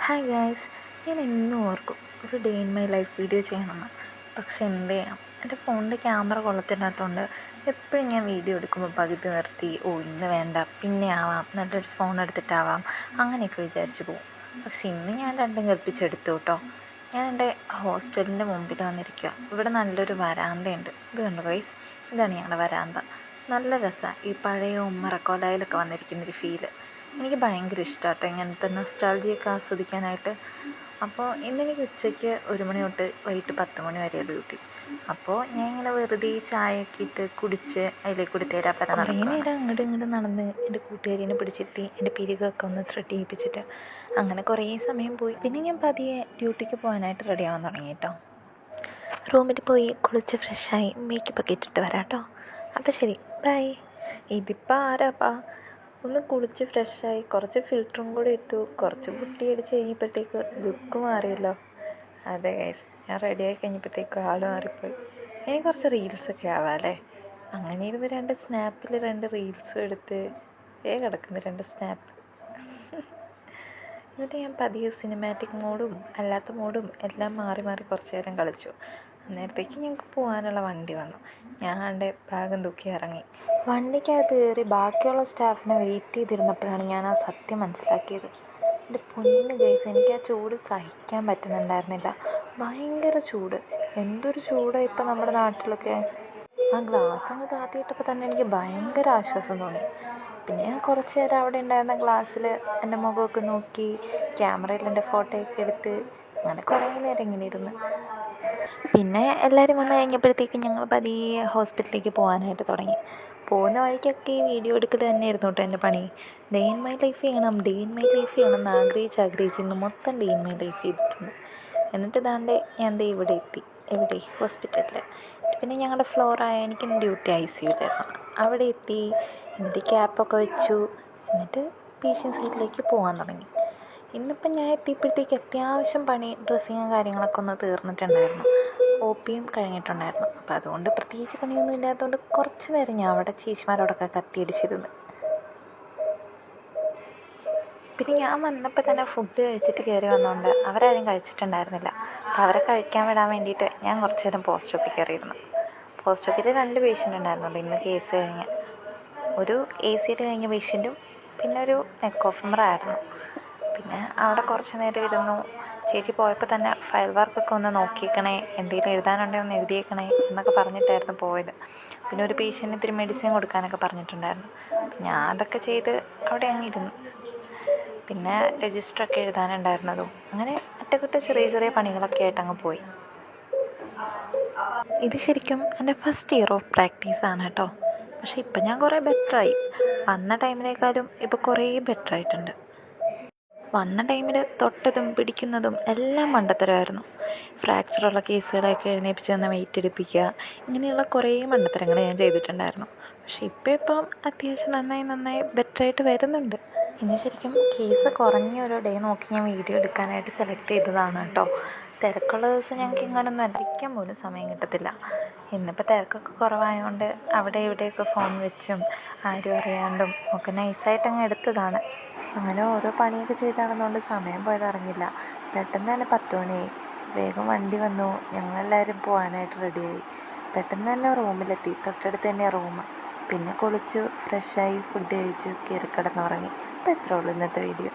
Hi guys, ഞാൻ എന്നും ഓർക്കും ഒരു day in my life video ചെയ്യണമെന്ന്. പക്ഷെ എന്ത് ചെയ്യാം, എൻ്റെ ഫോണിൻ്റെ ക്യാമറ കൊള്ളത്തില്ലാത്തതുകൊണ്ട് എപ്പോഴും ഞാൻ വീഡിയോ എടുക്കുമ്പോൾ പകുതി നിർത്തി ഇന്ന് വേണ്ട, പിന്നെ ആവാം, നല്ലൊരു ഫോൺ എടുത്തിട്ടാവാം, അങ്ങനെയൊക്കെ വിചാരിച്ചു പോകും. പക്ഷെ ഇന്ന് ഞാൻ രണ്ടും കൽപ്പിച്ചെടുത്തു കേട്ടോ. ഞാൻ എൻ്റെ ഹോസ്റ്റലിൻ്റെ മുമ്പിൽ വന്നിരിക്കുക. ഇവിടെ നല്ലൊരു വരാന്തയുണ്ട്. ഇത് കണ്ടു ഗൈസ്, ഇതാണ് ഞങ്ങളുടെ വരാന്ത. നല്ല രസമാണ് ഈ പഴയ ഉമ്മറക്കോലായിലൊക്കെ വന്നിരിക്കുന്നൊരു ഫീല്. എനിക്ക് ഭയങ്കര ഇഷ്ടമാട്ടോ ഇങ്ങനത്തെ നൊസ്റ്റാൾജിയൊക്കെ ആസ്വദിക്കാനായിട്ട്. അപ്പോൾ ഇന്നെനിക്ക് ഉച്ചയ്ക്ക് 1 മണി തൊട്ട് വൈകിട്ട് 10 മണി വരെ ഡ്യൂട്ടി. അപ്പോൾ ഞാൻ ഇങ്ങനെ വെറുതെ ചായയൊക്കെ ഇട്ട് കുടിച്ച് അതിലേക്ക് കൂടി തേരാപ്പര നടക്കും. നേരം അങ്ങോട്ടും ഇങ്ങോട്ടും നടന്ന് എൻ്റെ കൂട്ടുകാരിനെ പിടിച്ചിട്ട് എൻ്റെ പിരികൊക്കെ ഒന്ന് ത്രെഡ് ചെയ്യിപ്പിച്ചിട്ട് അങ്ങനെ കുറേ സമയം പോയി. പിന്നെ ഞാൻ പതിയെ ഡ്യൂട്ടിക്ക് പോകാനായിട്ട് റെഡി ആവാൻ തുടങ്ങി കേട്ടോ. റൂമിൽ പോയി കുളിച്ച് ഫ്രഷായി മേക്കപ്പൊക്കെ ഇട്ടിട്ട് വരാം കേട്ടോ. അപ്പോൾ ശരി, ബൈ. ഇതിപ്പോൾ ആരാപ്പാ ഒന്ന് കുളിച്ച് ഫ്രഷായി കുറച്ച് ഫിൽറ്ററും കൂടി ഇട്ടു, കുറച്ച് പുട്ടിയടിച്ച് കഴിഞ്ഞപ്പോഴത്തേക്ക് ലുക്ക് മാറിയല്ലോ. അതെ ഗൈസ്, ഞാൻ റെഡിയായി കഴിഞ്ഞപ്പോഴത്തേക്ക് ആൾ മാറിപ്പോയി. ഇനി കുറച്ച് റീൽസൊക്കെ ആവാമല്ലേ. അങ്ങനെ ഇരുന്ന് 2 സ്നാപ്പിൽ 2 റീൽസും എടുത്ത് കിടക്കുന്നു 2 സ്നാപ്പ്. എന്നിട്ട് ഞാൻ പതിയെ സിനിമാറ്റിക് മോഡും അല്ലാത്ത മോഡും എല്ലാം മാറി മാറി കുറച്ച് നേരം കളിച്ചു. അന്നേരത്തേക്ക് ഞങ്ങൾക്ക് പോകാനുള്ള വണ്ടി വന്നു. ഞാൻ എൻ്റെ ബാഗും തൂക്കി ഇറങ്ങി. വണ്ടിക്കകത്ത് കയറി ബാക്കിയുള്ള സ്റ്റാഫിനെ വെയിറ്റ് ചെയ്തിരുന്നപ്പോഴാണ് ഞാൻ ആ സത്യം മനസ്സിലാക്കിയത്. എൻ്റെ പൊന്ന് ഗൈസ്, എനിക്ക് ആ ചൂട് സഹിക്കാൻ പറ്റുന്നുണ്ടായിരുന്നില്ല. ഭയങ്കര ചൂട്. എന്തൊരു ചൂടാണ് ഇപ്പം നമ്മുടെ നാട്ടിലൊക്കെ. ആ ഗ്ലാസ് അങ്ങ് താത്തിയിട്ടപ്പോൾ തന്നെ എനിക്ക് ഭയങ്കര ആശ്വാസം തോന്നി. പിന്നെ ഞാൻ കുറച്ച് നേരം അവിടെ ഉണ്ടായിരുന്ന ഗ്ലാസ്സിൽ എൻ്റെ മുഖമൊക്കെ നോക്കി ക്യാമറയിൽ എൻ്റെ ഫോട്ടോയൊക്കെ എടുത്ത് അങ്ങനെ കുറേ നേരം ഇങ്ങനെ ഇരുന്ന്. പിന്നെ എല്ലാവരും വന്നു കഴിഞ്ഞപ്പോഴത്തേക്കും ഞങ്ങൾ പതിയെ ഹോസ്പിറ്റലിലേക്ക് പോകാനായിട്ട് തുടങ്ങി. പോകുന്ന വഴിക്കൊക്കെ ഈ വീഡിയോ എടുക്കൽ തന്നെയായിരുന്നു കേട്ടോ എൻ്റെ പണി. ഡേ ഇൻ മൈ ലൈഫ് ചെയ്യണം എന്ന് ആഗ്രഹിച്ച് ഇന്ന് മൊത്തം ഡേ ഇൻ മൈ ലൈഫ് ചെയ്തിട്ടുണ്ട്. എന്നിട്ട് ഇതാണ്ട് ഞാൻ ഇവിടെ എത്തി. എവിടെ? ഹോസ്പിറ്റലിൽ. പിന്നെ ഞങ്ങളുടെ ഫ്ലോറായ എനിക്കിന്ന് ഡ്യൂട്ടി ICUലായിരുന്നു. അവിടെ എത്തി. എന്നിട്ട് ക്യാപ്പൊക്കെ വെച്ചു. എന്നിട്ട് പേഷ്യൻ്റ് സൈഡിലേക്ക് പോകാൻ തുടങ്ങി. ഇന്നിപ്പം ഞാൻ എത്തിയപ്പോഴത്തേക്ക് അത്യാവശ്യം പണി ഡ്രസ്സിങ്ങും കാര്യങ്ങളൊക്കെ ഒന്ന് തീർന്നിട്ടുണ്ടായിരുന്നു. OPയും കഴിഞ്ഞിട്ടുണ്ടായിരുന്നു. അപ്പോൾ അതുകൊണ്ട് പ്രത്യേകിച്ച് പണിയൊന്നും ഇല്ലാത്തതുകൊണ്ട് കുറച്ച് നേരം ഞാൻ അവിടെ ചേച്ചിമാരോടൊക്കെ കത്തിയടിച്ചിരുന്നു. പിന്നെ ഞാൻ വന്നപ്പോൾ തന്നെ ഫുഡ് കഴിച്ചിട്ട് കയറി വന്നതുകൊണ്ട് അവരാരും കഴിച്ചിട്ടുണ്ടായിരുന്നില്ല. അപ്പോൾ അവരെ കഴിക്കാൻ വിടാൻ വേണ്ടിയിട്ട് ഞാൻ കുറച്ച് നേരം പോസ്റ്റ് ഓഫിൽ കയറിയിരുന്നു. പോസ്റ്റ് ഓഫിൽ 2 പേഷ്യൻ്റ് ഉണ്ടായിരുന്നുള്ളൂ ഇന്ന് കേസ് കഴിഞ്ഞ്. ഒരു ACL കഴിഞ്ഞ പേഷ്യൻറ്റും പിന്നെ ഒരു നെക്ക് ഓഫമറായിരുന്നു. പിന്നെ അവിടെ കുറച്ച് നേരം ഇരുന്നു. ചേച്ചി പോയപ്പോൾ തന്നെ ഫയൽ വർക്കൊക്കെ ഒന്ന് നോക്കിയേക്കണേ, എന്തെങ്കിലും എഴുതാനുണ്ടെങ്കിൽ ഒന്ന് എഴുതിയേക്കണേ എന്നൊക്കെ പറഞ്ഞിട്ടായിരുന്നു പോയത്. പിന്നെ ഒരു പേഷ്യൻറ്റിന് ഇത്തിരി മെഡിസിൻ കൊടുക്കാനൊക്കെ പറഞ്ഞിട്ടുണ്ടായിരുന്നു. ഞാൻ അതൊക്കെ ചെയ്ത് അവിടെ അങ്ങ് ഇരുന്നു. പിന്നെ രജിസ്റ്ററൊക്കെ എഴുതാനുണ്ടായിരുന്നതും അങ്ങനെ അറ്റകുറ്റ ചെറിയ ചെറിയ പണികളൊക്കെ ആയിട്ട് അങ്ങ് പോയി. ഇത് ശരിക്കും എൻ്റെ ഫസ്റ്റ് ഇയർ ഓഫ് പ്രാക്ടീസാണ് കേട്ടോ. പക്ഷേ ഇപ്പം ഞാൻ കുറേ ബെറ്ററായി. വന്ന ടൈമിനേക്കാളും ഇപ്പോൾ കുറേ ബെറ്ററായിട്ടുണ്ട്. വന്ന ടൈമിൽ തൊട്ടതും പിടിക്കുന്നതും എല്ലാം മണ്ടത്തരമായിരുന്നു. ഫ്രാക്ചറുള്ള കേസുകളൊക്കെ എഴുന്നേൽപ്പിച്ച് തന്ന വെയിറ്റ് എടുപ്പിക്കുക, ഇങ്ങനെയുള്ള കുറേ മണ്ടത്തരങ്ങൾ ഞാൻ ചെയ്തിട്ടുണ്ടായിരുന്നു. പക്ഷേ ഇപ്പം അത്യാവശ്യം നന്നായി ബെറ്ററായിട്ട് വരുന്നുണ്ട്. ഇന്ന് ശരിക്കും കേസ് കുറഞ്ഞ ഒരു ഡേ നോക്കി ഞാൻ വീഡിയോ എടുക്കാനായിട്ട് സെലക്ട് ചെയ്തതാണ് കേട്ടോ. തിരക്കുള്ള ദിവസം ഞങ്ങൾക്ക് ഇങ്ങനൊന്നും ഇരിക്കാൻ പോലും സമയം കിട്ടത്തില്ല. ഇന്നിപ്പോൾ തിരക്കൊക്കെ കുറവായതുകൊണ്ട് അവിടെ ഇവിടെയൊക്കെ ഫോൺ വെച്ചും ആരും അറിയാണ്ടും ഒക്കെ നൈസായിട്ട് അങ്ങ് എടുത്തതാണ്. അങ്ങനെ ഓരോ പണിയൊക്കെ ചെയ്ത് നടന്നുകൊണ്ട് സമയം പോയതറിഞ്ഞില്ല. പെട്ടെന്ന് തന്നെ 10 മണിയായി. വേഗം വണ്ടി വന്നു. ഞങ്ങളെല്ലാവരും പോകാനായിട്ട് റെഡിയായി. പെട്ടെന്ന് തന്നെ റൂമിലെത്തി. തൊട്ടടുത്ത് തന്നെയാണ് റൂം. പിന്നെ കുളിച്ചു ഫ്രഷായി ഫുഡ് കഴിച്ചു കയറി കിടന്നുറങ്ങി. അപ്പോൾ എത്രേ ഉള്ളൂ ഇന്നത്തെ വീഡിയോ.